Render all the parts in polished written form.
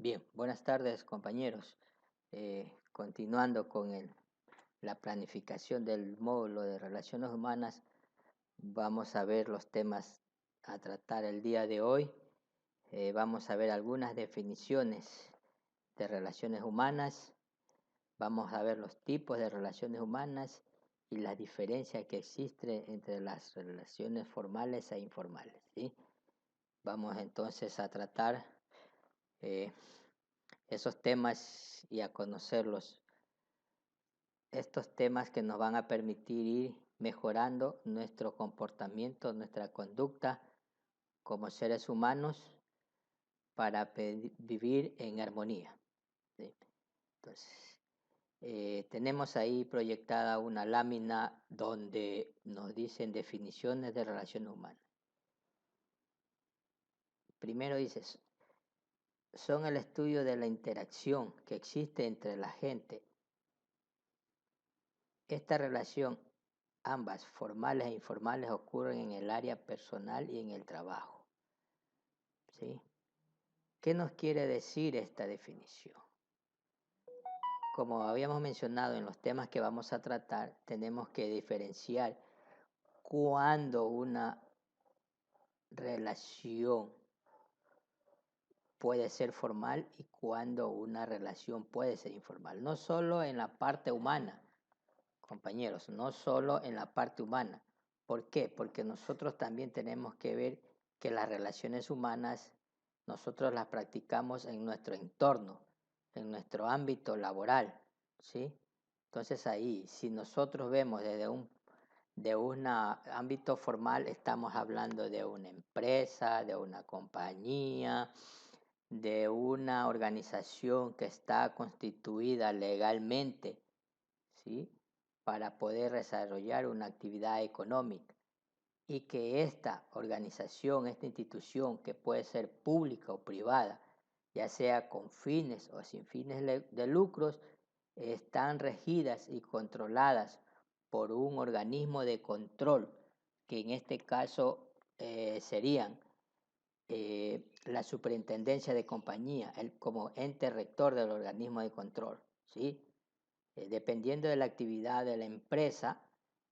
Bien, buenas tardes compañeros. Continuando con la planificación del módulo de relaciones humanas, vamos a ver los temas a tratar el día de hoy. Vamos a ver algunas definiciones de relaciones humanas, vamos a ver los tipos de relaciones humanas y las diferencias que existen entre las relaciones formales e informales, ¿sí? Vamos entonces a tratar eh, esos temas y a conocerlos. Estos temas que nos van a permitir ir mejorando nuestro comportamiento, nuestra conducta como seres humanos para vivir en armonía, ¿sí? Entonces, tenemos ahí proyectada una lámina donde nos dicen definiciones de relación humana. Primero dice, son el estudio de la interacción que existe entre la gente. Esta relación, ambas formales e informales, ocurren en el área personal y en el trabajo, ¿sí? ¿Qué nos quiere decir esta definición? Como habíamos mencionado en los temas que vamos a tratar, tenemos que diferenciar cuándo una relación puede ser formal y cuándo una relación puede ser informal. No solo en la parte humana, compañeros, no solo en la parte humana. ¿Por qué? Porque nosotros también tenemos que ver que las relaciones humanas nosotros las practicamos en nuestro entorno, en nuestro ámbito laboral, ¿sí? Entonces ahí, si nosotros vemos desde un ámbito formal, estamos hablando de una empresa, de una compañía, de una organización que está constituida legalmente, ¿sí? Para poder desarrollar una actividad económica y que esta organización, esta institución, que puede ser pública o privada, ya sea con fines o sin fines de lucros, están regidas y controladas por un organismo de control, que en este caso serían la superintendencia de compañía, como ente rector del organismo de control, ¿sí? Dependiendo de la actividad de la empresa,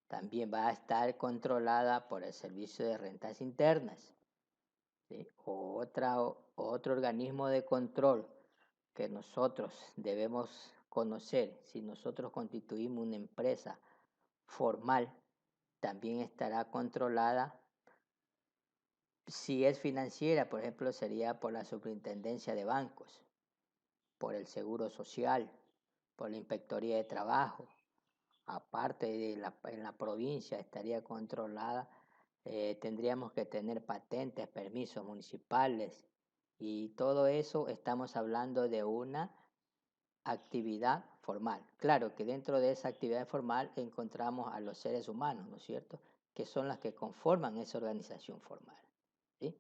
también va a estar controlada por el Servicio de Rentas Internas, ¿sí? Otro organismo de control que nosotros debemos conocer. Si nosotros constituimos una empresa formal, también estará controlada. Si es financiera, por ejemplo, sería por la Superintendencia de Bancos, por el Seguro Social, por la Inspectoría de Trabajo. Aparte en la provincia estaría controlada, tendríamos que tener patentes, permisos municipales y todo eso estamos hablando de una actividad formal. Claro que dentro de esa actividad formal encontramos a los seres humanos, ¿no es cierto?, que son las que conforman esa organización formal, ¿sí?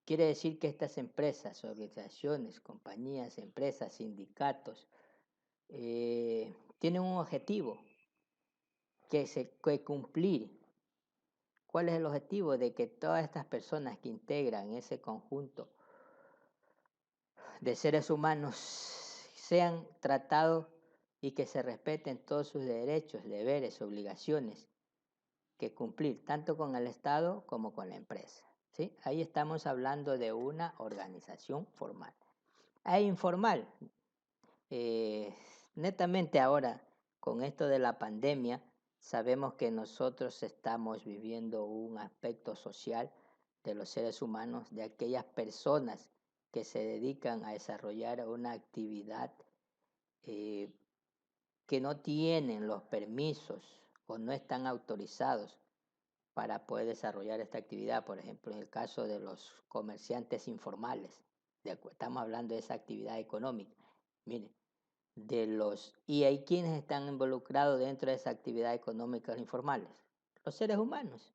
Quiere decir que estas empresas, organizaciones, compañías, empresas, sindicatos, tienen un objetivo que cumplir. ¿Cuál es el objetivo? De que todas estas personas que integran ese conjunto de seres humanos sean tratados y que se respeten todos sus derechos, deberes, obligaciones que cumplir, tanto con el Estado como con la empresa, ¿sí? Ahí estamos hablando de una organización formal. E informal, netamente ahora, con esto de la pandemia, sabemos que nosotros estamos viviendo un aspecto social de los seres humanos, de aquellas personas que se dedican a desarrollar una actividad eh, que no tienen los permisos o no están autorizados para poder desarrollar esta actividad. Por ejemplo, en el caso de los comerciantes informales, estamos hablando de esa actividad económica. Miren, y hay quienes están involucrados dentro de esa actividad económica informales, los seres humanos,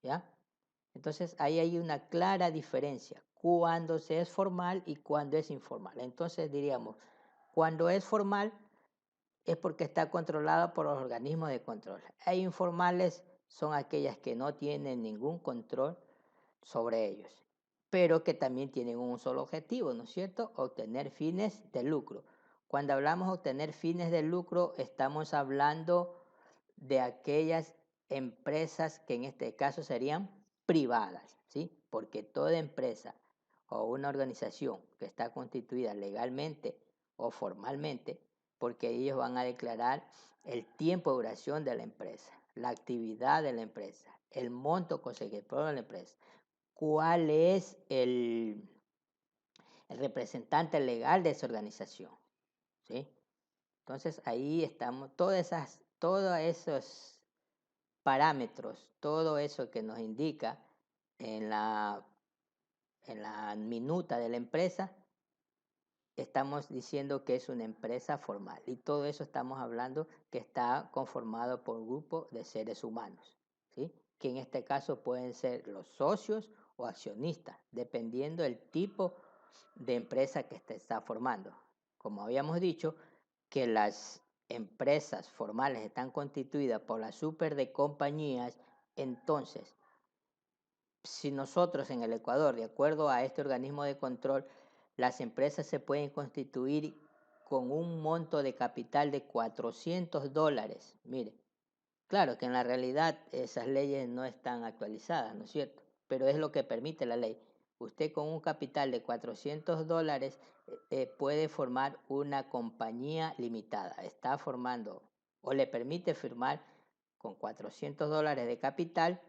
¿ya? Entonces ahí hay una clara diferencia cuando se es formal y cuando es informal. Entonces diríamos, cuando es formal es porque está controlado por los organismos de control. E informales son aquellas que no tienen ningún control sobre ellos. pero que también tienen un solo objetivo, ¿no es cierto? Obtener fines de lucro. Cuando hablamos de obtener fines de lucro, estamos hablando de aquellas empresas que en este caso serían privadas, ¿sí? Porque toda empresa o una organización que está constituida legalmente o formalmente, porque ellos van a declarar el tiempo de duración de la empresa, la actividad de la empresa, el monto conseguido por la empresa, cuál es el representante legal de esa organización, ¿sí? Entonces ahí estamos, todos esos parámetros, todo eso que nos indica en la minuta de la empresa, estamos diciendo que es una empresa formal. Y todo eso estamos hablando que está conformado por un grupo de seres humanos, ¿sí? Que en este caso pueden ser los socios o accionistas, dependiendo del tipo de empresa que se está formando. Como habíamos dicho, que las empresas formales están constituidas por la super de compañías, entonces, si nosotros en el Ecuador, de acuerdo a este organismo de control, las empresas se pueden constituir con un monto de capital de $400. Mire, claro que en la realidad esas leyes no están actualizadas, ¿no es cierto? Pero es lo que permite la ley. Usted con un capital de $400 puede formar una compañía limitada. Está formando o le permite firmar con $400 de capital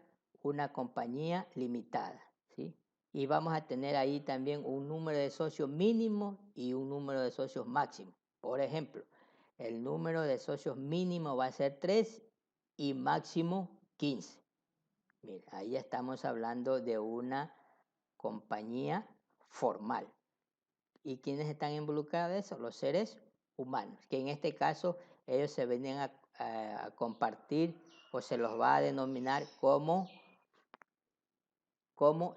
una compañía limitada, ¿sí? Y vamos a tener ahí también un número de socios mínimo y un número de socios máximo. Por ejemplo, el número de socios mínimo va a ser 3 y máximo 15. Mira, ahí estamos hablando de una compañía formal. ¿Y quiénes están involucrados en eso? Los seres humanos, que en este caso ellos se venían a compartir o se los va a denominar como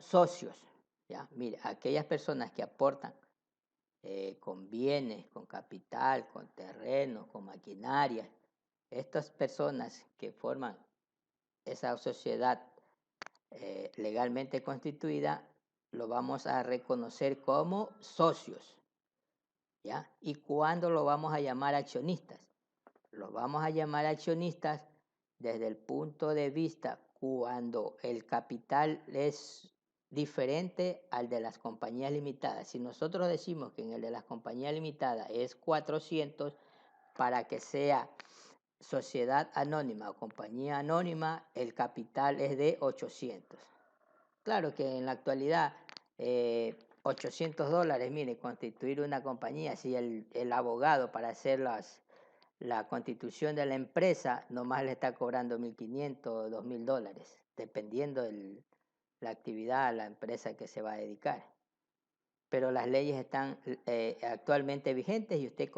socios. ¿Ya? Mira, aquellas personas que aportan con bienes, con capital, con terrenos, con maquinaria, estas personas que forman esa sociedad legalmente constituida, lo vamos a reconocer como socios, ¿ya? ¿Y cuándo lo vamos a llamar accionistas? Los vamos a llamar accionistas desde el punto de vista cuando el capital es diferente al de las compañías limitadas. Si nosotros decimos que en el de las compañías limitadas es 400, para que sea sociedad anónima o compañía anónima, el capital es de 800. Claro que en la actualidad $800, mire, constituir una compañía, si el abogado para hacer la constitución de la empresa nomás le está cobrando $1.500 o $2.000, dependiendo de la actividad, la empresa que se va a dedicar. Pero las leyes están actualmente vigentes y usted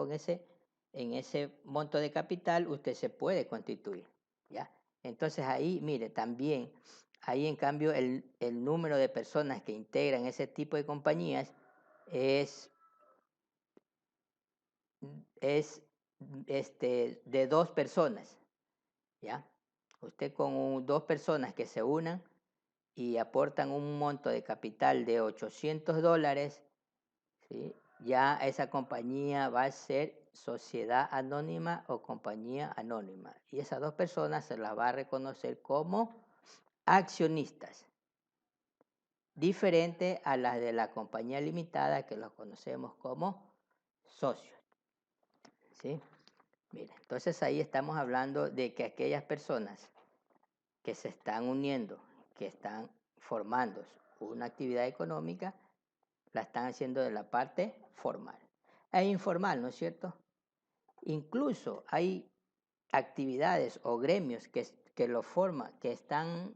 en ese monto de capital, usted se puede constituir, ¿ya? Entonces ahí, mire, también, ahí en cambio el número de personas que integran ese tipo de compañías es de 2 personas, ¿ya? Usted con 2 personas que se unan y aportan un monto de capital de $800, ¿sí? Ya esa compañía va a ser sociedad anónima o compañía anónima. Y esas 2 personas se las va a reconocer como accionistas, diferente a las de la compañía limitada que los conocemos como socios, ¿sí? Mira, entonces ahí estamos hablando de que aquellas personas que se están uniendo, que están formando una actividad económica, la están haciendo de la parte formal. E informal, ¿no es cierto? Incluso hay actividades o gremios que lo forman, que están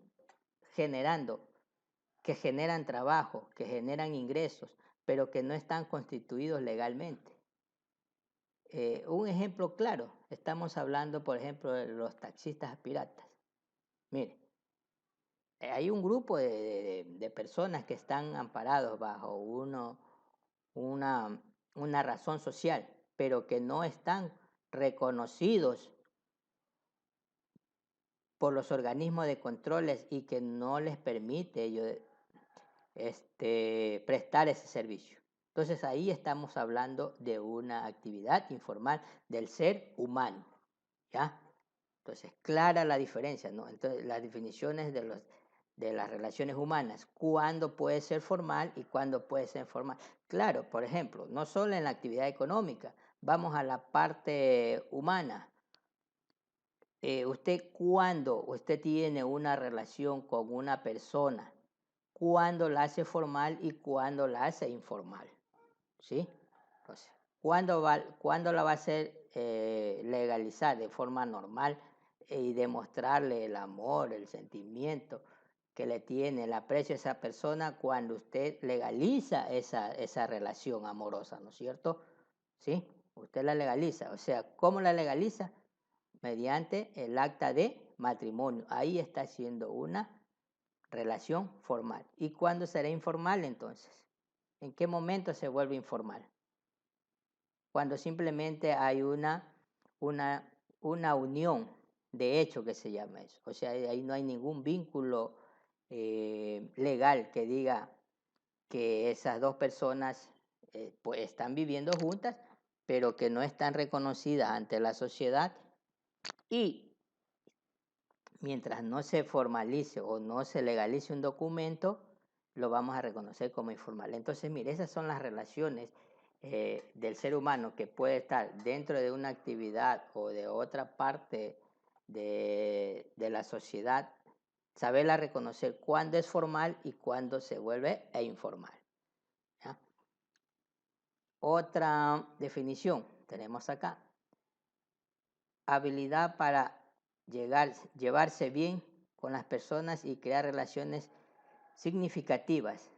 generando, que generan trabajo, que generan ingresos, pero que no están constituidos legalmente. Un ejemplo claro, estamos hablando, por ejemplo, de los taxistas piratas. Mire, hay un grupo de personas que están amparados bajo una razón social, pero que no están reconocidos por los organismos de controles y que no les permite ellos prestar ese servicio. Entonces ahí estamos hablando de una actividad informal del ser humano, ¿ya? Entonces, clara la diferencia, ¿no? Entonces, las definiciones de las relaciones humanas, cuándo puede ser formal y cuándo puede ser informal. Claro, por ejemplo, no solo en la actividad económica, vamos a la parte humana. Usted cuando usted tiene una relación con una persona, cuándo la hace formal y cuándo la hace informal, ¿sí? Entonces, ¿cuándo la va a hacer legalizar de forma normal y demostrarle el amor, el sentimiento que le tiene, el aprecio a esa persona cuando usted legaliza esa relación amorosa, ¿no es cierto? ¿Sí? Usted la legaliza. O sea, ¿cómo la legaliza? Mediante el acta de matrimonio. Ahí está siendo una relación formal. ¿Y cuándo será informal entonces? ¿En qué momento se vuelve informal? Cuando simplemente hay una unión de hecho que se llama eso. O sea, ahí no hay ningún vínculo legal que diga que esas dos personas pues están viviendo juntas, pero que no están reconocidas ante la sociedad y mientras no se formalice o no se legalice un documento, lo vamos a reconocer como informal. Entonces, mire, esas son las relaciones del ser humano que puede estar dentro de una actividad o de otra parte de la sociedad, saberla reconocer cuándo es formal y cuándo se vuelve informal. ¿Ya? Otra definición tenemos acá. Habilidad para llevarse bien con las personas y crear relaciones significativas.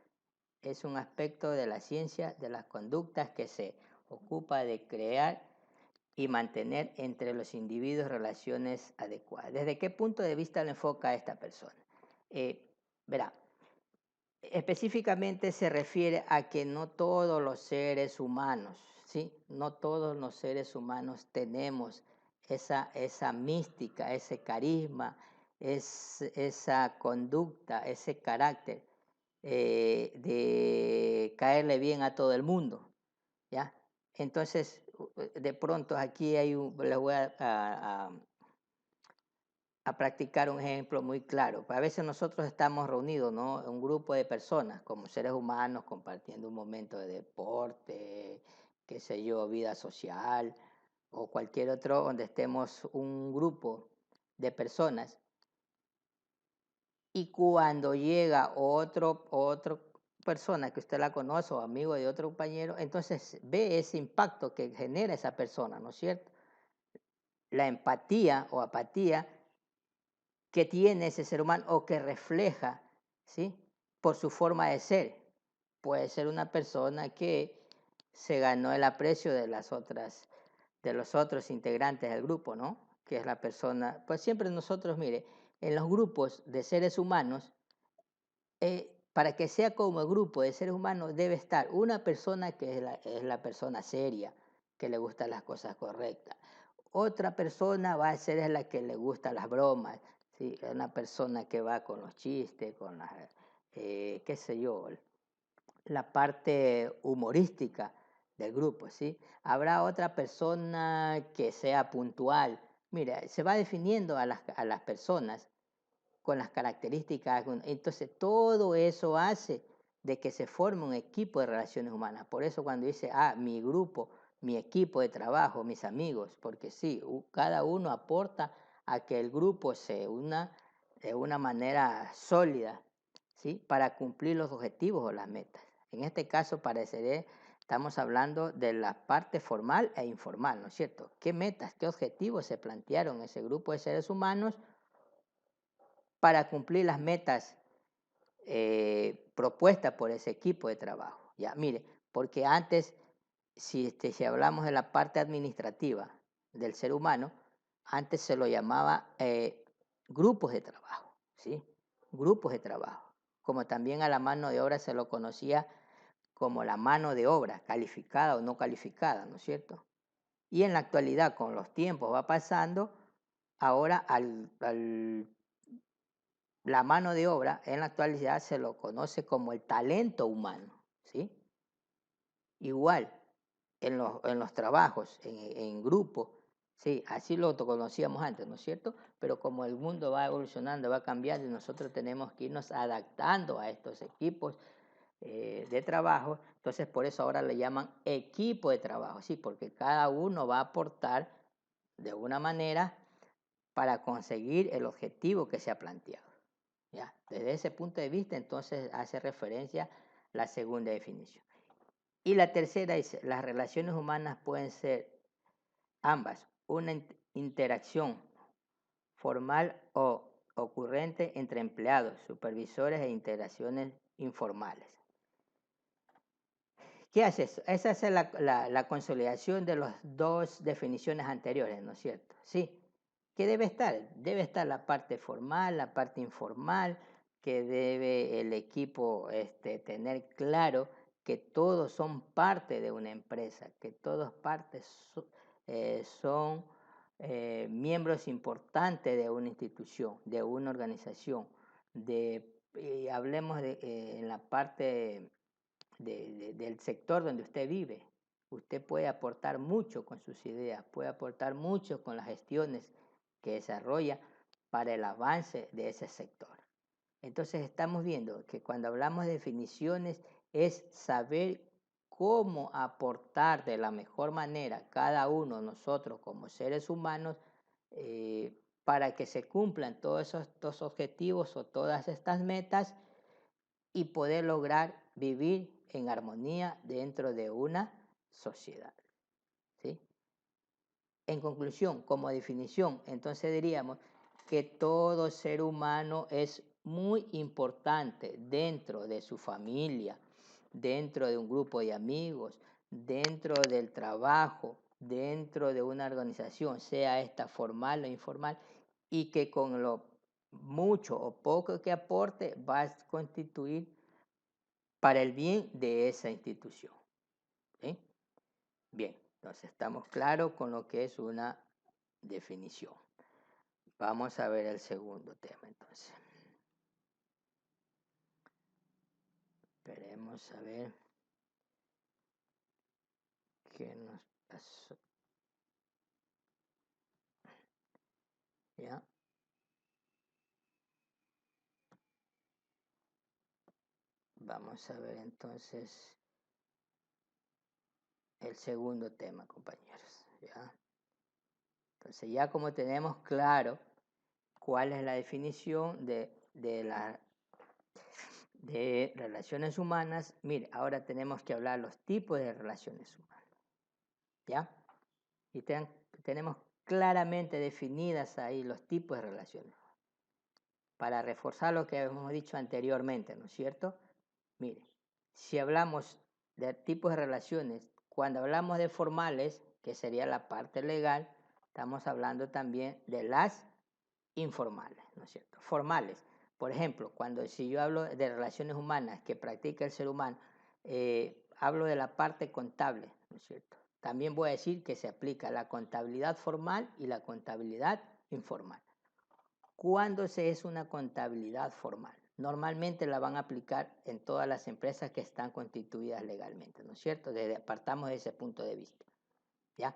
Es un aspecto de la ciencia de las conductas que se ocupa de crear y mantener entre los individuos relaciones adecuadas. ¿Desde qué punto de vista lo enfoca esta persona? Verá, específicamente se refiere a que no todos los seres humanos, ¿sí? No todos los seres humanos tenemos esa mística, ese carisma, esa conducta, ese carácter de caerle bien a todo el mundo, ¿ya? Entonces, de pronto aquí les voy a practicar un ejemplo muy claro. A veces nosotros estamos reunidos, ¿no? Un grupo de personas como seres humanos compartiendo un momento de deporte, qué sé yo, vida social o cualquier otro donde estemos un grupo de personas y cuando llega otro persona que usted la conoce o amigo de otro compañero, entonces ve ese impacto que genera esa persona, ¿no es cierto? La empatía o apatía que tiene ese ser humano o que refleja, ¿sí? Por su forma de ser. Puede ser una persona que se ganó el aprecio de los otros integrantes del grupo, ¿no? Que es la persona, pues siempre nosotros, mire, en los grupos de seres humanos, para que sea como grupo de seres humanos debe estar una persona que es la persona seria, que le gustan las cosas correctas. Otra persona va a ser la que le gustan las bromas, ¿sí? Una persona que va con los chistes, con las, qué sé yo, la parte humorística del grupo, ¿sí? Habrá otra persona que sea puntual. Mira, se va definiendo a las personas con las características. Entonces, todo eso hace de que se forme un equipo de relaciones humanas. Por eso cuando dice, mi grupo, mi equipo de trabajo, mis amigos, porque sí, cada uno aporta a que el grupo se una de una manera sólida, ¿sí? Para cumplir los objetivos o las metas. En este caso, estamos hablando de la parte formal e informal, ¿no es cierto? ¿Qué metas, qué objetivos se plantearon ese grupo de seres humanos para cumplir las metas propuestas por ese equipo de trabajo? Ya, mire, porque antes, si hablamos de la parte administrativa del ser humano, antes se lo llamaba grupos de trabajo, ¿sí? Grupos de trabajo. Como también a la mano de obra se lo conocía como la mano de obra, calificada o no calificada, ¿no es cierto? Y en la actualidad, con los tiempos va pasando, ahora al la mano de obra en la actualidad se lo conoce como el talento humano, ¿sí? Igual, en los trabajos, en grupo, sí, así lo conocíamos antes, ¿no es cierto? Pero como el mundo va evolucionando, va cambiando y nosotros tenemos que irnos adaptando a estos equipos de trabajo, entonces por eso ahora le llaman equipo de trabajo, sí, porque cada uno va a aportar de una manera para conseguir el objetivo que se ha planteado. ¿Ya? Desde ese punto de vista, entonces hace referencia la segunda definición. Y la tercera dice, las relaciones humanas pueden ser ambas, una interacción formal o ocurrente entre empleados, supervisores e interacciones informales. ¿Qué hace eso? Esa es la consolidación de las dos definiciones anteriores, ¿no es cierto? Sí. ¿Qué debe estar? Debe estar la parte formal, la parte informal, que debe el equipo tener claro que todos son parte de una empresa, que todos son miembros importantes de una institución, de una organización. Hablemos en la parte del sector donde usted vive. Usted puede aportar mucho con sus ideas, puede aportar mucho con las gestiones que desarrolla para el avance de ese sector. Entonces estamos viendo que cuando hablamos de definiciones es saber cómo aportar de la mejor manera cada uno de nosotros como seres humanos para que se cumplan todos estos objetivos o todas estas metas y poder lograr vivir en armonía dentro de una sociedad. ¿Sí? En conclusión, como definición, entonces diríamos que todo ser humano es muy importante dentro de su familia, dentro de un grupo de amigos, dentro del trabajo, dentro de una organización, sea esta formal o informal, y que con lo mucho o poco que aporte va a constituir para el bien de esa institución. ¿Sí? Bien, entonces estamos claros con lo que es una definición. Vamos a ver el segundo tema entonces. Esperemos a ver qué nos pasó. ¿Ya? Vamos a ver entonces el segundo tema, compañeros. ¿Ya? Entonces ya como tenemos claro cuál es la definición de relaciones humanas, mire, ahora tenemos que hablar los tipos de relaciones humanas. ¿Ya? Y tenemos claramente definidas ahí los tipos de relaciones. Para reforzar lo que hemos dicho anteriormente, ¿no es cierto? Mire, si hablamos de tipos de relaciones, cuando hablamos de formales, que sería la parte legal, estamos hablando también de las informales, ¿no es cierto? Formales. Por ejemplo, si yo hablo de relaciones humanas que practica el ser humano, hablo de la parte contable, ¿no es cierto? También voy a decir que se aplica la contabilidad formal y la contabilidad informal. ¿Cuándo se es una contabilidad formal? Normalmente la van a aplicar en todas las empresas que están constituidas legalmente, ¿no es cierto? Partamos de ese punto de vista, ¿ya?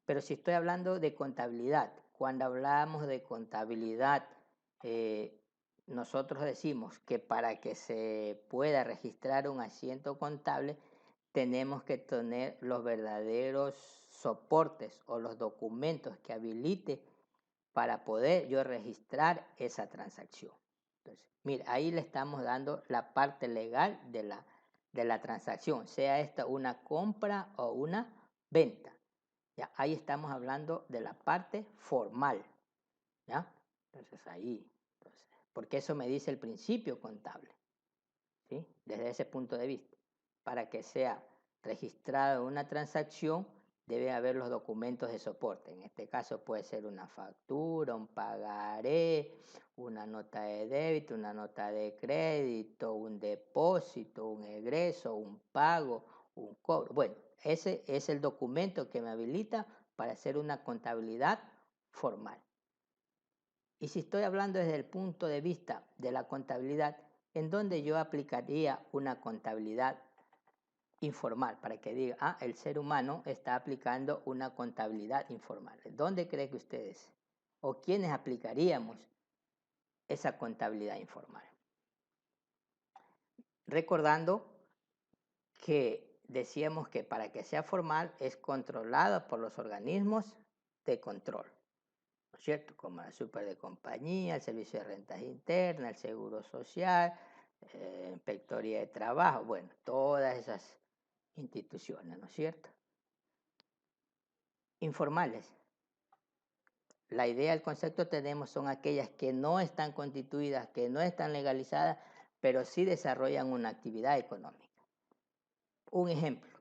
Pero si estoy hablando de contabilidad, cuando hablamos de contabilidad, nosotros decimos que para que se pueda registrar un asiento contable, tenemos que tener los verdaderos soportes o los documentos que habilite para poder yo registrar esa transacción. Entonces, mira, ahí le estamos dando la parte legal de la transacción, sea esta una compra o una venta. ¿Ya? Ahí estamos hablando de la parte formal. ¿Ya? Entonces ahí, porque eso me dice el principio contable, ¿sí? Desde ese punto de vista. Para que sea registrada una transacción, debe haber los documentos de soporte. En este caso puede ser una factura, un pagaré, una nota de débito, una nota de crédito, un depósito, un egreso, un pago, un cobro. Bueno, ese es el documento que me habilita para hacer una contabilidad formal. Y si estoy hablando desde el punto de vista de la contabilidad, ¿en dónde yo aplicaría una contabilidad informal? Para que diga, el ser humano está aplicando una contabilidad informal. ¿Dónde cree que ustedes o quiénes aplicaríamos esa contabilidad informal? Recordando que decíamos que para que sea formal es controlada por los organismos de control, ¿no es cierto? Como la super de compañía, el servicio de rentas internas, el seguro social, inspectoría de trabajo, bueno, todas esas instituciones, ¿no es cierto? Informales. La idea, el concepto tenemos son aquellas que no están constituidas, que no están legalizadas, pero sí desarrollan una actividad económica. Un ejemplo,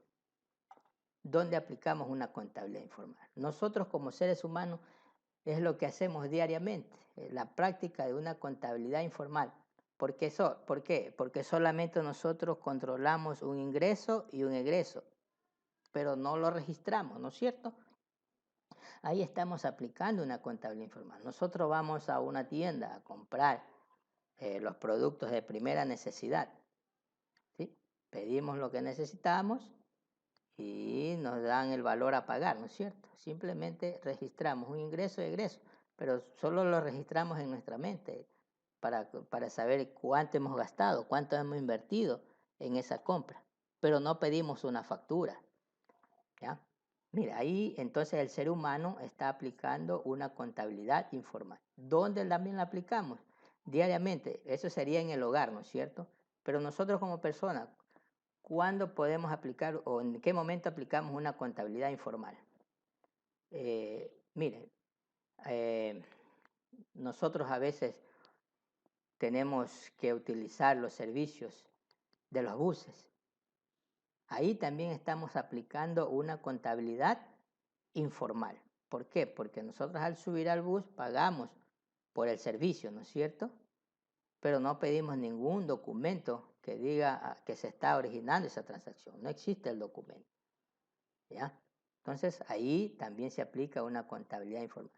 ¿dónde aplicamos una contabilidad informal? Nosotros como seres humanos es lo que hacemos diariamente, la práctica de una contabilidad informal. ¿Por qué? Porque solamente nosotros controlamos un ingreso y un egreso, pero no lo registramos, ¿no es cierto? Ahí estamos aplicando una contabilidad informal. Nosotros vamos a una tienda a comprar los productos de primera necesidad, ¿sí? Pedimos lo que necesitamos y nos dan el valor a pagar, ¿no es cierto? Simplemente registramos un ingreso y egreso, pero solo lo registramos en nuestra mente para saber cuánto hemos gastado, cuánto hemos invertido en esa compra, pero no pedimos una factura, ¿ya? Mira, ahí entonces el ser humano está aplicando una contabilidad informal. ¿Dónde también la aplicamos? Diariamente, eso sería en el hogar, ¿no es cierto? Pero nosotros como personas, ¿cuándo podemos aplicar o en qué momento aplicamos una contabilidad informal? Miren, nosotros a veces tenemos que utilizar los servicios de los buses. Ahí también estamos aplicando una contabilidad informal. ¿Por qué? Porque nosotros al subir al bus pagamos por el servicio, ¿no es cierto? Pero no pedimos ningún documento que diga que se está originando esa transacción. No existe el documento, ¿ya? Entonces ahí también se aplica una contabilidad informal.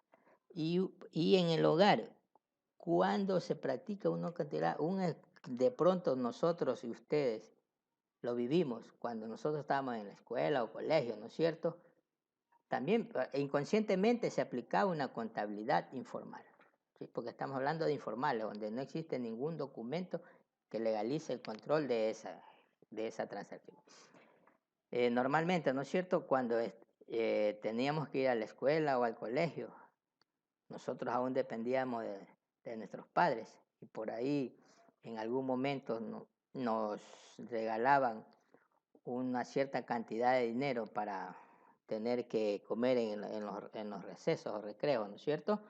Y en el hogar, cuando se practica una contabilidad, de pronto nosotros y ustedes lo vivimos cuando nosotros estábamos en la escuela o colegio, ¿no es cierto? También inconscientemente se aplicaba una contabilidad informal, ¿sí? Porque estamos hablando de informales, donde no existe ningún documento que legalice el control de esa transacción. Normalmente, ¿no es cierto? Cuando teníamos que ir a la escuela o al colegio, nosotros aún dependíamos de nuestros padres y por ahí en algún momento nos regalaban una cierta cantidad de dinero para tener que comer en los recesos o recreos, ¿no es cierto?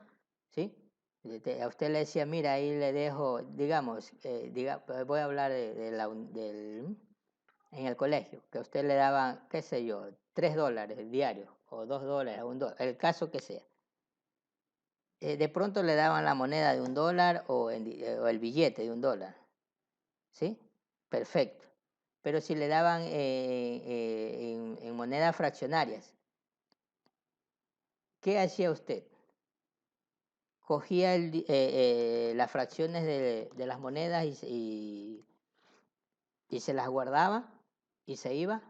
¿Sí? A usted le decía, mira, ahí le dejo, digamos, voy a hablar en el colegio, que a usted le daban, qué sé yo, $3 diarios o $2, $1, el caso que sea. De pronto le daban la moneda de $1 o el billete de $1, ¿sí? Perfecto. Pero si le daban en monedas fraccionarias, ¿qué hacía usted? Cogía las fracciones de las monedas y se las guardaba y se iba.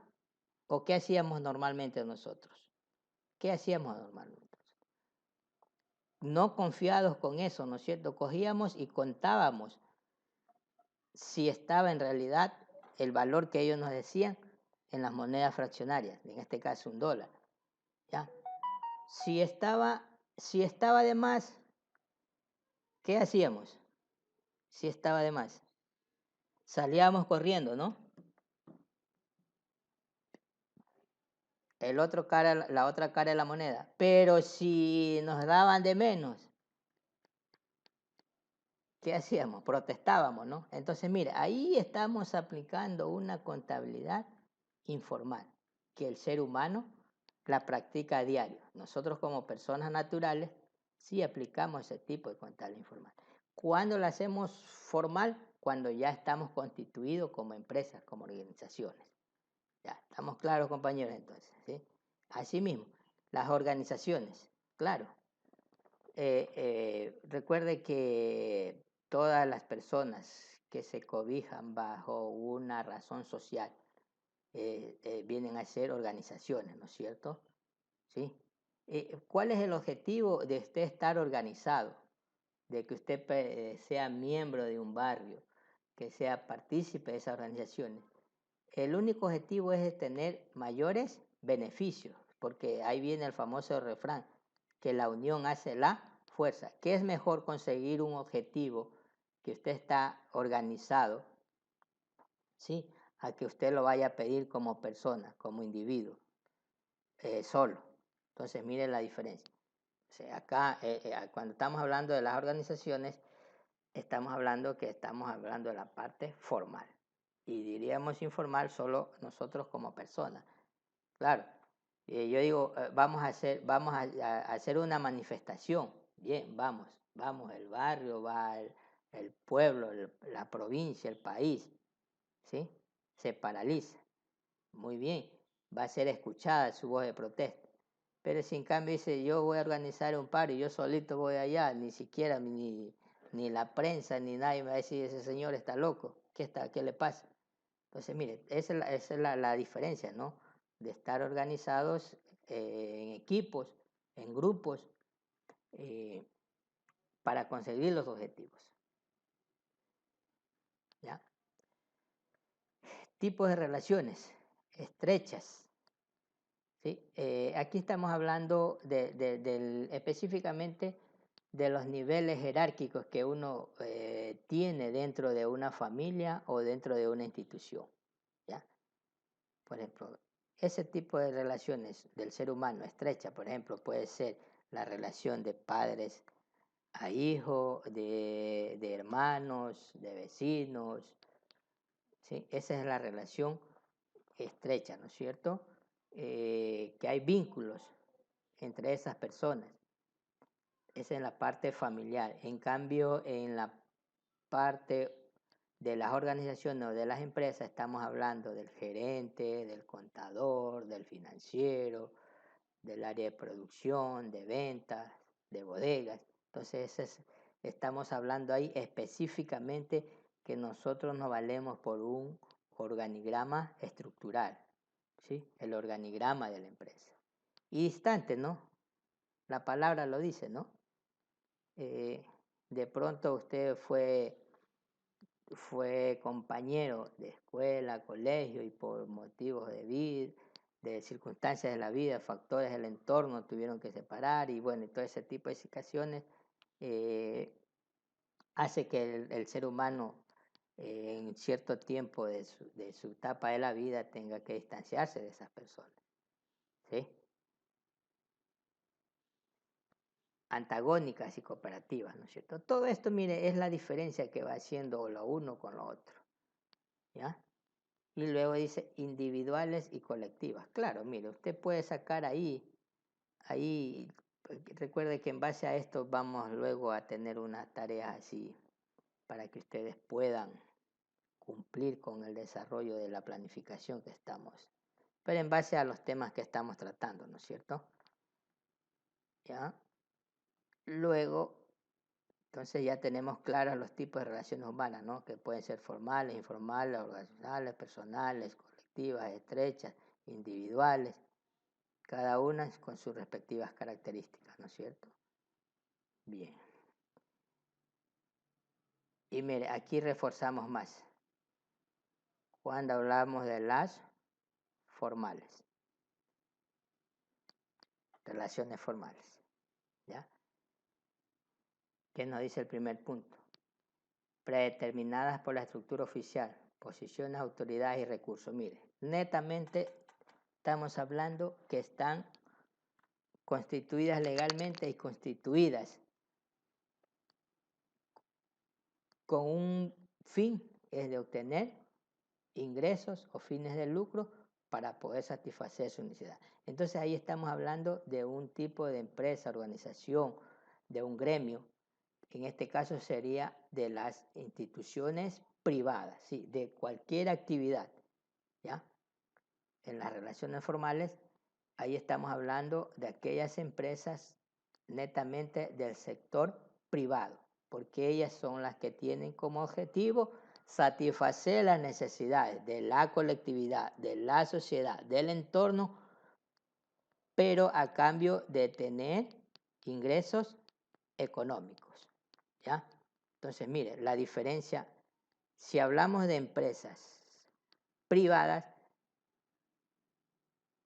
¿O qué hacíamos normalmente nosotros? ¿Qué hacíamos normalmente? No confiados con eso, ¿no es cierto? Cogíamos y contábamos si estaba en realidad el valor que ellos nos decían en las monedas fraccionarias, en este caso $1, ¿ya? Si estaba de más, ¿qué hacíamos? Si estaba de más, salíamos corriendo, ¿no? La otra cara de la moneda. Pero si nos daban de menos, ¿qué hacíamos? Protestábamos, ¿no? Entonces, mira, ahí estamos aplicando una contabilidad informal, que el ser humano la practica a diario. Nosotros como personas naturales sí aplicamos ese tipo de contabilidad informal. ¿Cuándo la hacemos formal? Cuando ya estamos constituidos como empresas, como organizaciones. Ya, ¿estamos claros, compañeros, entonces? ¿Sí? Asimismo, las organizaciones, claro. recuerde que todas las personas que se cobijan bajo una razón social vienen a ser organizaciones, ¿no es cierto? ¿Sí? ¿Cuál es el objetivo de usted estar organizado? De que usted sea miembro de un barrio, que sea partícipe de esas organizaciones. El único objetivo es tener mayores beneficios, porque ahí viene el famoso refrán, que la unión hace la fuerza. ¿Qué es mejor conseguir un objetivo que usted está organizado, ¿sí? A que usted lo vaya a pedir como persona, como individuo, solo? Entonces, mire la diferencia. O sea, acá, cuando estamos hablando de las organizaciones, estamos hablando de la parte formal. Y diríamos informal solo nosotros como personas. Claro, yo digo, vamos a hacer una manifestación. Bien, vamos, el barrio, va el pueblo, la provincia, el país, ¿sí? Se paraliza. Muy bien, va a ser escuchada su voz de protesta. Pero si en cambio dice, yo voy a organizar un paro y yo solito voy allá, ni siquiera ni la prensa ni nadie me va a decir, ese señor está loco, ¿qué le pasa? Entonces, mire, esa es la diferencia, ¿no? De estar organizados en equipos, en grupos, eh, para conseguir los objetivos. ¿Ya? Tipos de relaciones estrechas. ¿Sí? Aquí estamos hablando específicamente de los niveles jerárquicos que uno tiene dentro de una familia o dentro de una institución. ¿Ya? Por ejemplo, ese tipo de relaciones del ser humano estrecha, por ejemplo, puede ser la relación de padres a hijos, de hermanos, de vecinos. ¿Sí? Esa es la relación estrecha, ¿no es cierto? Que hay vínculos entre esas personas. Esa es la parte familiar. En cambio, en la parte de las organizaciones o de las empresas estamos hablando del gerente, del contador, del financiero, del área de producción, de ventas, de bodegas. Entonces estamos hablando ahí específicamente que nosotros nos valemos por un organigrama estructural, ¿sí? El organigrama de la empresa. Y distante, ¿no? La palabra lo dice, ¿no? De pronto usted fue compañero de escuela, colegio y por motivos de vida, de circunstancias de la vida, factores del entorno, tuvieron que separar y bueno, todo ese tipo de situaciones hace que el ser humano en cierto tiempo de su etapa de la vida tenga que distanciarse de esas personas, ¿sí? Antagónicas y cooperativas, ¿no es cierto? Todo esto, mire, es la diferencia que va haciendo lo uno con lo otro, ¿ya? Y luego dice individuales y colectivas. Claro, mire, usted puede sacar ahí, recuerde que en base a esto vamos luego a tener unas tareas así para que ustedes puedan cumplir con el desarrollo de la planificación que estamos, pero en base a los temas que estamos tratando, ¿no es cierto? ¿Ya? Luego, entonces ya tenemos claros los tipos de relaciones humanas, ¿no? Que pueden ser formales, informales, organizacionales, personales, colectivas, estrechas, individuales, cada una con sus respectivas características, ¿no es cierto? Bien. Y mire, aquí reforzamos más cuando hablamos de las formales, relaciones formales, ¿ya? ¿Qué nos dice el primer punto? Predeterminadas por la estructura oficial, posiciones, autoridades y recursos. Mire, netamente estamos hablando que están constituidas legalmente y constituidas con un fin, es de obtener ingresos o fines de lucro para poder satisfacer su necesidad. Entonces ahí estamos hablando de un tipo de empresa, organización, de un gremio. En este caso sería de las instituciones privadas, ¿sí? De cualquier actividad, ¿ya? En las relaciones formales, ahí estamos hablando de aquellas empresas netamente del sector privado, porque ellas son las que tienen como objetivo satisfacer las necesidades de la colectividad, de la sociedad, del entorno, pero a cambio de tener ingresos económicos, ¿ya? Entonces, mire, la diferencia, si hablamos de empresas privadas,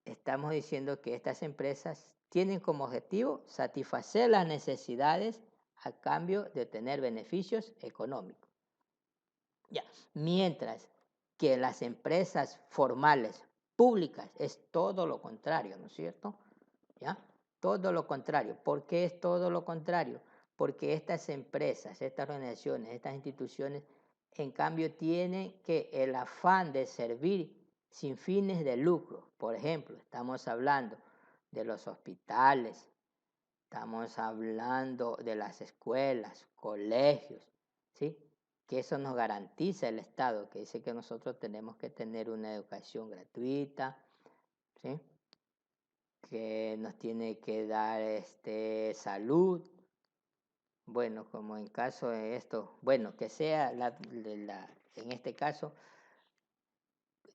estamos diciendo que estas empresas tienen como objetivo satisfacer las necesidades a cambio de tener beneficios económicos. Ya. Mientras que las empresas formales públicas es todo lo contrario, ¿no es cierto? ¿Ya? Todo lo contrario. ¿Por qué es todo lo contrario? Porque estas empresas, estas organizaciones, estas instituciones, en cambio tienen que el afán de servir sin fines de lucro. Por ejemplo, estamos hablando de los hospitales, estamos hablando de las escuelas, colegios, ¿sí? Que eso nos garantiza el Estado, que dice que nosotros tenemos que tener una educación gratuita, ¿sí? Que nos tiene que dar salud. Bueno, como en caso de esto, bueno, que sea en este caso,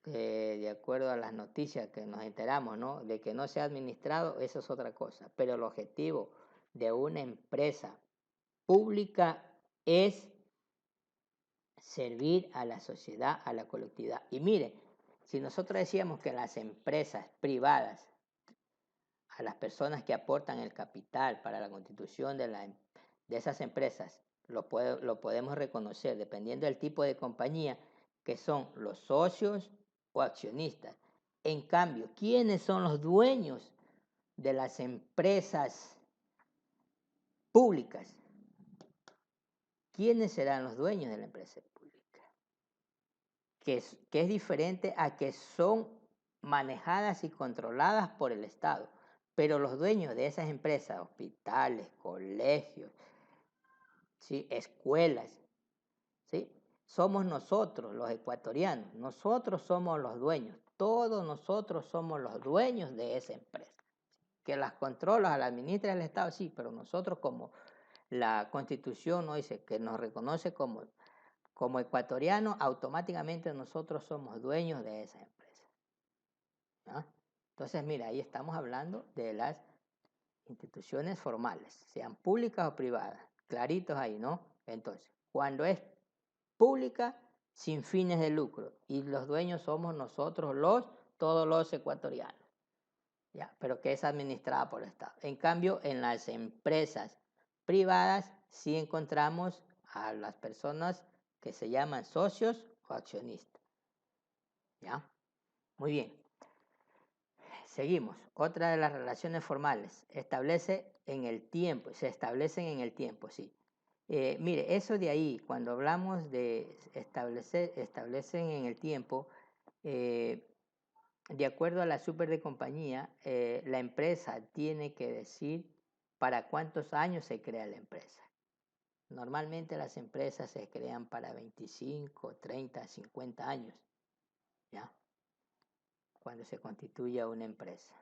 de acuerdo a las noticias que nos enteramos, ¿no? De que no sea administrado, eso es otra cosa. Pero el objetivo de una empresa pública es servir a la sociedad, a la colectividad. Y mire, si nosotros decíamos que las empresas privadas, a las personas que aportan el capital para la constitución de esas empresas, lo podemos reconocer dependiendo del tipo de compañía, que son los socios o accionistas. En cambio, ¿quiénes son los dueños de las empresas públicas? ¿Quiénes serán los dueños de la empresa pública? Que es diferente a que son manejadas y controladas por el Estado. Pero los dueños de esas empresas, hospitales, colegios, ¿sí? Escuelas, ¿sí? Somos nosotros, los ecuatorianos. Nosotros somos los dueños. Todos nosotros somos los dueños de esa empresa. Que las controla, las administra el Estado, sí, pero nosotros, como la Constitución nos dice que nos reconoce como ecuatorianos, automáticamente nosotros somos dueños de esa empresa, ¿no? Entonces, mira, ahí estamos hablando de las instituciones formales, sean públicas o privadas, claritos ahí, ¿no? Entonces, cuando es pública, sin fines de lucro, y los dueños somos nosotros todos los ecuatorianos, ¿ya? Pero que es administrada por el Estado. En cambio, en las empresas privadas sí encontramos a las personas que se llaman socios o accionistas, ¿ya? Muy bien. Seguimos. Otra de las relaciones formales se establecen en el tiempo, sí. Mire, eso de ahí, cuando hablamos de establecen en el tiempo, de acuerdo a la super de compañía, la empresa tiene que decir para cuántos años se crea la empresa. Normalmente las empresas se crean para 25, 30, 50 años, ¿ya? Cuando se constituye una empresa,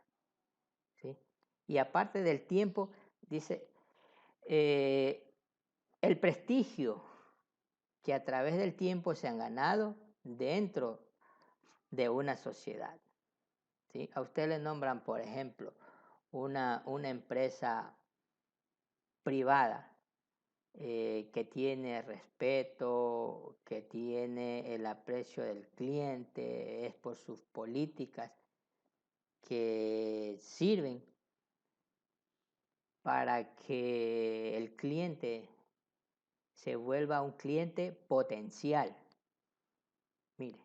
¿sí? Y aparte del tiempo, dice, el prestigio que a través del tiempo se han ganado dentro de una sociedad, ¿sí? A usted le nombran, por ejemplo, una empresa privada que tiene respeto, que tiene el aprecio del cliente, es por sus políticas que sirven para que el cliente se vuelva un cliente potencial. Mire,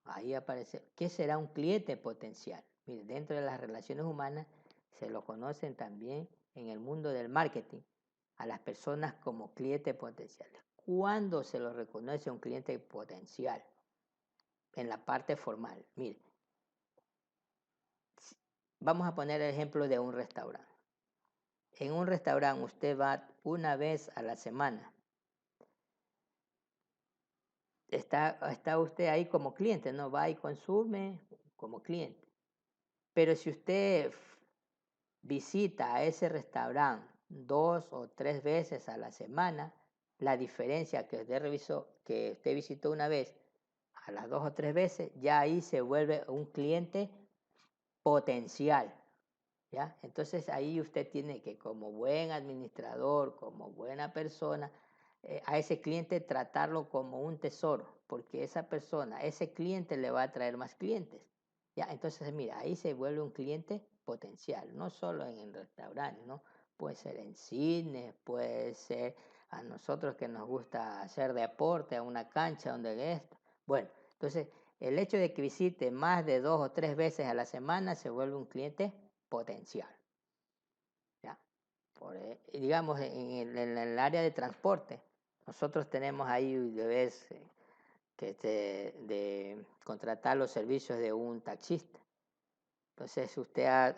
ahí aparece, ¿qué será un cliente potencial? Mire, dentro de las relaciones humanas se lo conocen también en el mundo del marketing a las personas como clientes potenciales. ¿Cuándo se lo reconoce un cliente potencial? En la parte formal. Mire, vamos a poner el ejemplo de un restaurante. En un restaurante usted va una vez a la semana. Está usted ahí como cliente, ¿no? Va y consume como cliente. Pero si usted visita a ese restaurante 2 o 3 veces a la semana, la diferencia que usted visitó una vez a las 2 o 3 veces, ya ahí se vuelve un cliente potencial, ¿ya? Entonces ahí usted tiene que, como buen administrador, como buena persona, a ese cliente tratarlo como un tesoro, porque esa persona, ese cliente le va a traer más clientes, ¿ya? Entonces, mira, ahí se vuelve un cliente potencial, no solo en el restaurante, ¿no? Puede ser en cine, puede ser a nosotros que nos gusta hacer deporte, a una cancha donde es. Bueno, entonces el hecho de que visite más de 2 o 3 veces a la semana se vuelve un cliente potencial, ¿ya? Digamos, en el área de transporte, nosotros tenemos ahí de contratar los servicios de un taxista. Entonces usted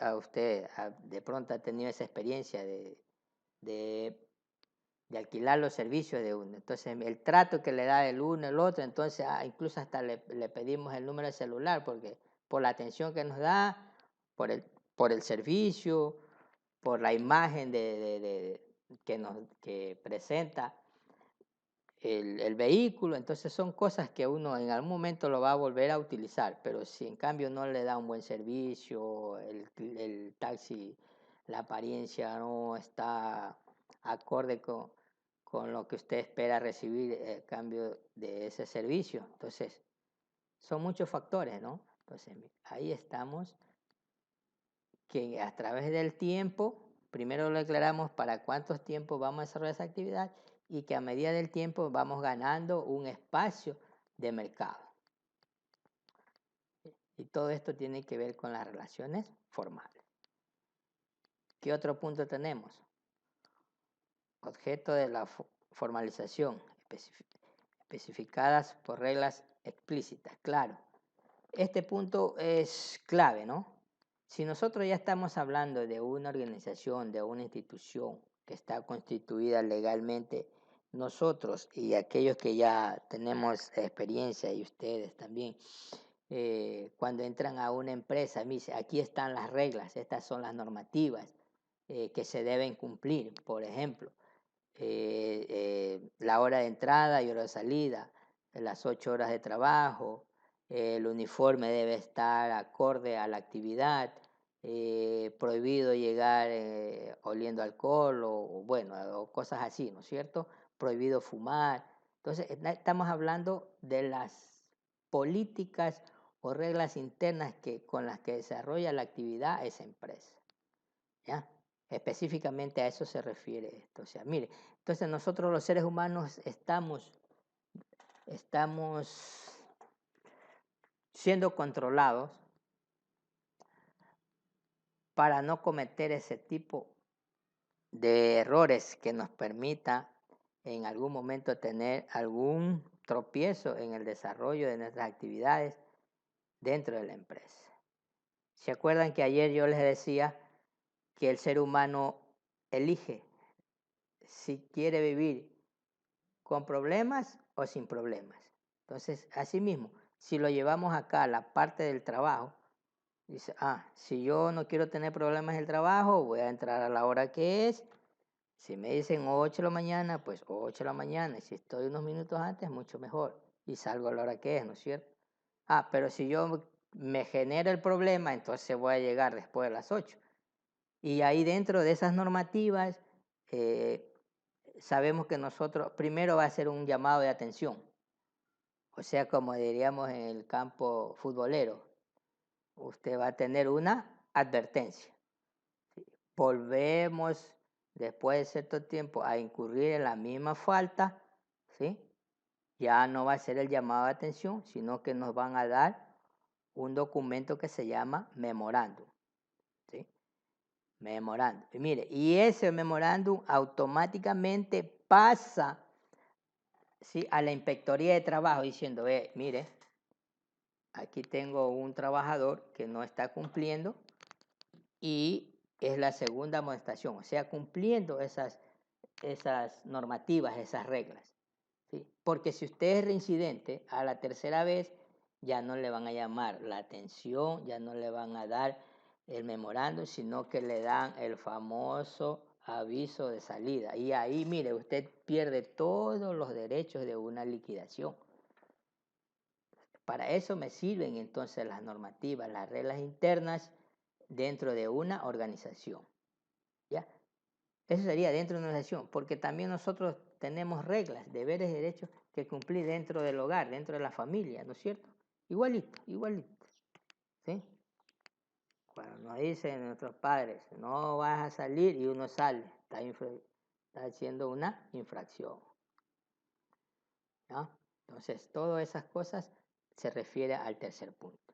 de pronto ha tenido esa experiencia de alquilar los servicios de uno. Entonces el trato que le da el uno, el otro, entonces incluso hasta le pedimos el número de celular porque por la atención que nos da, por el servicio, por la imagen que presenta el vehículo. Entonces son cosas que uno en algún momento lo va a volver a utilizar, pero si en cambio no le da un buen servicio, el taxi, la apariencia no está acorde con lo que usted espera recibir a cambio de ese servicio. Entonces, son muchos factores, ¿no? Entonces, ahí estamos, que a través del tiempo, primero lo aclaramos para cuántos tiempos vamos a desarrollar esa actividad y que a medida del tiempo vamos ganando un espacio de mercado. Y todo esto tiene que ver con las relaciones formales. ¿Qué otro punto tenemos? Objeto de la formalización, especificadas por reglas explícitas. Claro, este punto es clave, ¿no? Si nosotros ya estamos hablando de una organización, de una institución que está constituida legalmente, nosotros y aquellos que ya tenemos experiencia y ustedes también, cuando entran a una empresa, me dice, aquí están las reglas, estas son las normativas que se deben cumplir. Por ejemplo, la hora de entrada y hora de salida, las 8 horas de trabajo, el uniforme debe estar acorde a la actividad, prohibido llegar oliendo alcohol bueno, o cosas así, ¿no es cierto? Prohibido fumar. Entonces, estamos hablando de las políticas o reglas internas con las que desarrolla la actividad esa empresa, ¿ya? Específicamente a eso se refiere esto. O sea, mire, entonces nosotros los seres humanos estamos siendo controlados para no cometer ese tipo de errores que nos permita en algún momento tener algún tropiezo en el desarrollo de nuestras actividades dentro de la empresa. ¿Se acuerdan que ayer yo les decía que el ser humano elige si quiere vivir con problemas o sin problemas? Entonces, asimismo, si lo llevamos acá a la parte del trabajo, dice, si yo no quiero tener problemas en el trabajo, voy a entrar a la hora que es. Si me dicen 8 de la mañana, pues 8 de la mañana. Y si estoy unos minutos antes, mucho mejor. Y salgo a la hora que es, ¿no es cierto? Pero si yo me genera el problema, entonces voy a llegar después de las 8. Y ahí dentro de esas normativas, sabemos que nosotros, primero va a ser un llamado de atención. O sea, como diríamos en el campo futbolero, usted va a tener una advertencia. ¿Sí? Volvemos después de cierto tiempo a incurrir en la misma falta, ¿sí? Ya no va a ser el llamado de atención, sino que nos van a dar un documento que se llama memorándum, ¿sí? Memorándum. Y mire, y ese memorándum automáticamente pasa, ¿sí?, a la inspectoría de trabajo diciendo, mire, aquí tengo un trabajador que no está cumpliendo y es la segunda amonestación, o sea, cumpliendo esas normativas, esas reglas, ¿sí? Porque si usted es reincidente, a la tercera vez ya no le van a llamar la atención, ya no le van a dar el memorándum, sino que le dan el famoso aviso de salida. Y ahí, mire, usted pierde todos los derechos de una liquidación. Para eso me sirven entonces las normativas, las reglas internas dentro de una organización. ¿Ya? Eso sería dentro de una organización, porque también nosotros tenemos reglas, deberes y derechos que cumplir dentro del hogar, dentro de la familia, ¿no es cierto? Igualito, igualito. ¿Sí? Cuando nos dicen nuestros padres, no vas a salir y uno sale, está haciendo una infracción. ¿No? Entonces, todas esas cosas se refiere al tercer punto.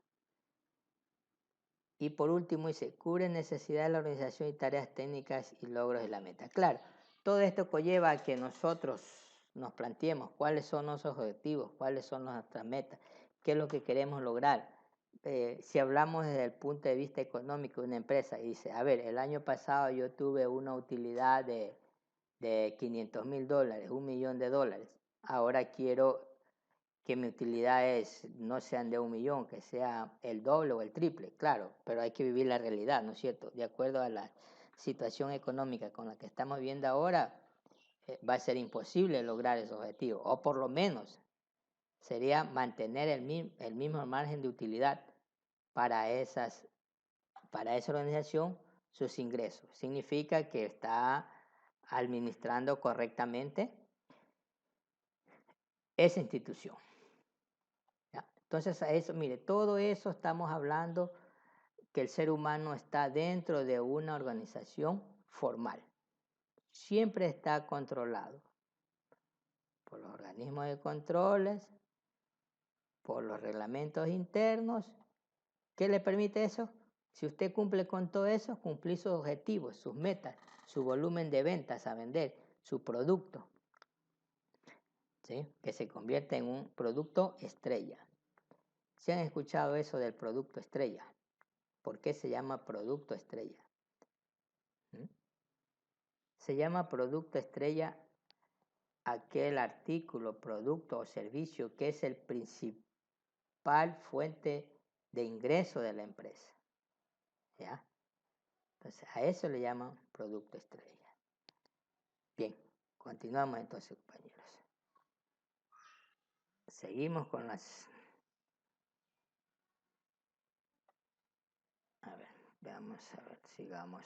Y por último dice, cubre necesidades de la organización y tareas técnicas y logros de la meta. Claro, todo esto conlleva a que nosotros nos planteemos cuáles son nuestros objetivos, cuáles son nuestras metas, qué es lo que queremos lograr. Si hablamos desde el punto de vista económico de una empresa, y dice, a ver, el año pasado yo tuve una utilidad de $500,000, $1,000,000, ahora quiero que mis utilidades no sean de 1,000,000, que sea el doble o el triple, claro, pero hay que vivir la realidad, ¿no es cierto? De acuerdo a la situación económica con la que estamos viviendo ahora, va a ser imposible lograr esos objetivos, o por lo menos sería mantener el mismo margen de utilidad para esa organización, sus ingresos. Significa que está administrando correctamente esa institución. ¿Ya? Entonces, a eso, mire, todo eso estamos hablando que el ser humano está dentro de una organización formal. Siempre está controlado por los organismos de controles, por los reglamentos internos. ¿Qué le permite eso? Si usted cumple con todo eso, cumplir sus objetivos, sus metas, su volumen de ventas a vender, su producto, ¿sí? Que se convierte en un producto estrella. ¿Se han escuchado eso del producto estrella? ¿Por qué se llama producto estrella? ¿Mm? Se llama producto estrella aquel artículo, producto o servicio que es el principal fuente de ingreso de la empresa. ¿Ya? Entonces, a eso le llaman producto estrella. Bien, continuamos entonces, compañeros. Seguimos con las... A ver, veamos, a ver, sigamos.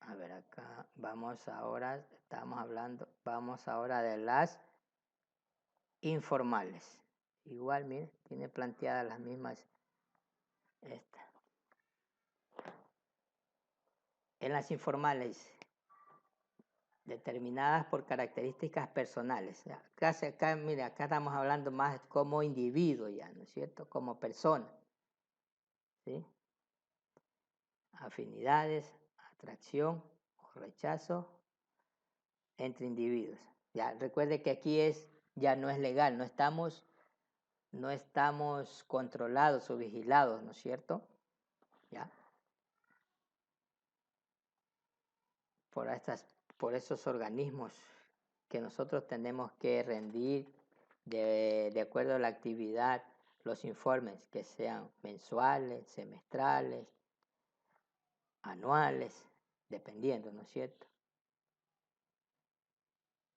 A ver, acá vamos ahora, estamos hablando, vamos ahora de las informales. Igual, mire, tiene planteadas las mismas. En las informales, determinadas por características personales. Acá, mire, acá estamos hablando más como individuo ya, ¿no es cierto? Como persona. ¿Sí? Afinidades, atracción o rechazo entre individuos. Ya, recuerde que aquí ya no es legal, no estamos controlados o vigilados, ¿no es cierto? ¿Ya? Por esos organismos que nosotros tenemos que rendir de acuerdo a la actividad, los informes que sean mensuales, semestrales, anuales, dependiendo, ¿no es cierto?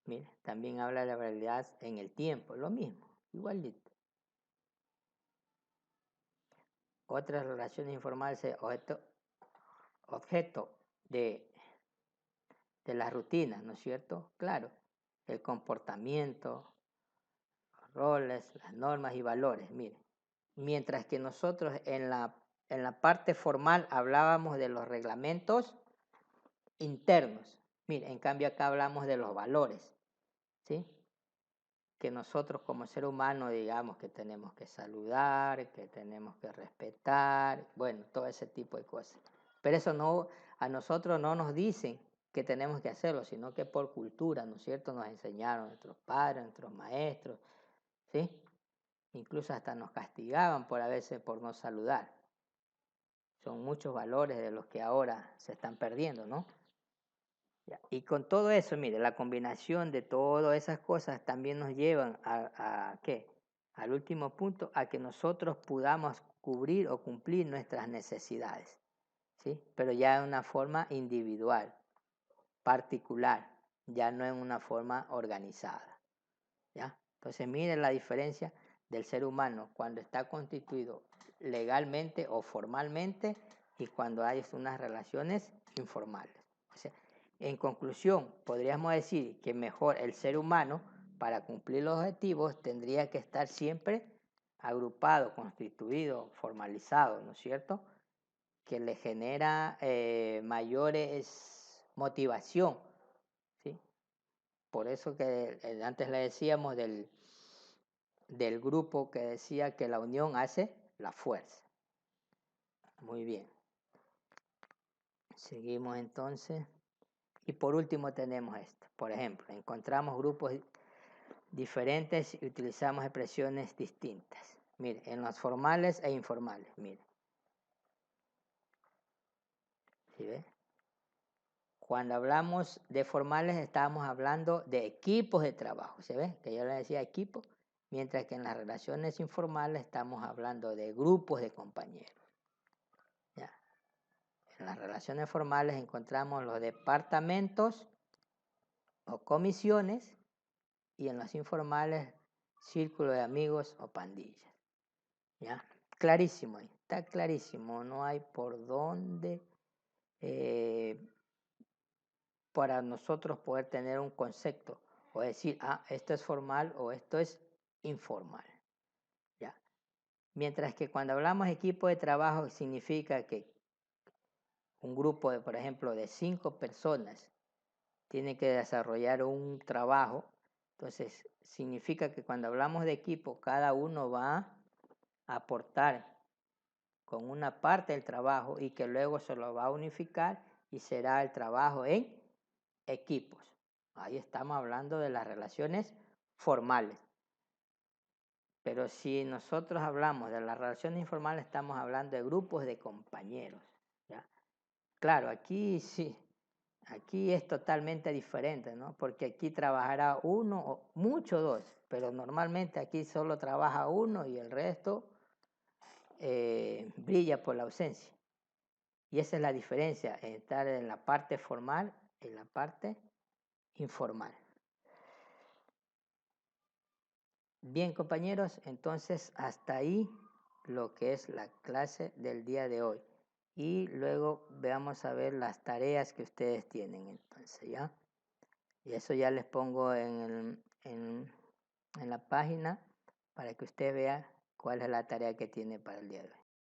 Mira, también habla de la realidad en el tiempo, lo mismo, igualito. Otras relaciones informales es objeto de las rutinas, ¿no es cierto? Claro, el comportamiento, los roles, las normas y valores, mire. Mientras que nosotros en la parte formal hablábamos de los reglamentos internos. Mire, en cambio acá hablamos de los valores, ¿sí? Que nosotros como ser humano digamos que tenemos que saludar, que tenemos que respetar, bueno, todo ese tipo de cosas. Pero eso no, a nosotros no nos dicen que tenemos que hacerlo, sino que por cultura, ¿no es cierto? Nos enseñaron nuestros padres, nuestros maestros, ¿sí? Incluso hasta nos castigaban a veces por no saludar. Son muchos valores de los que ahora se están perdiendo, ¿no? Y con todo eso, mire, la combinación de todas esas cosas también nos llevan ¿qué? al último punto, a que nosotros podamos cubrir o cumplir nuestras necesidades, ¿sí? Pero ya de una forma individual, particular, ya no en una forma organizada, ¿ya? Entonces miren la diferencia del ser humano cuando está constituido legalmente o formalmente y cuando hay unas relaciones informales. O sea, en conclusión, podríamos decir que mejor el ser humano, para cumplir los objetivos, tendría que estar siempre agrupado, constituido, formalizado, ¿no es cierto? Que le genera mayores motivación, ¿sí? Por eso que antes le decíamos del grupo que decía que la unión hace la fuerza. Muy bien. Seguimos entonces. Y por último tenemos esto. Por ejemplo, encontramos grupos diferentes y utilizamos expresiones distintas. Mire, en los formales e informales. Mire. ¿Sí ve? Cuando hablamos de formales estamos hablando de equipos de trabajo. ¿Se ve? Que yo le decía equipo. Mientras que en las relaciones informales estamos hablando de grupos de compañeros. ¿Ya? En las relaciones formales encontramos los departamentos o comisiones y en los informales círculo de amigos o pandillas. ¿Ya? Clarísimo, está clarísimo, no hay por dónde para nosotros poder tener un concepto o decir, esto es formal o esto es informal. ¿Ya? Mientras que cuando hablamos de equipo de trabajo significa que un grupo de, por ejemplo, de 5 personas tiene que desarrollar un trabajo. Entonces, significa que cuando hablamos de equipo, cada uno va a aportar con una parte del trabajo y que luego se lo va a unificar y será el trabajo en equipos. Ahí estamos hablando de las relaciones formales. Pero si nosotros hablamos de las relaciones informales, estamos hablando de grupos de compañeros. ¿Ya? Claro, aquí sí. Aquí es totalmente diferente, ¿no? Porque aquí trabajará uno o mucho dos, pero normalmente aquí solo trabaja uno y el resto brilla por la ausencia. Y esa es la diferencia en estar en la parte formal y en la parte informal. Bien, compañeros, entonces hasta ahí lo que es la clase del día de hoy. Y luego veamos a ver las tareas que ustedes tienen entonces, ¿ya? Y eso ya les pongo en la página para que usted vea cuál es la tarea que tiene para el día de hoy.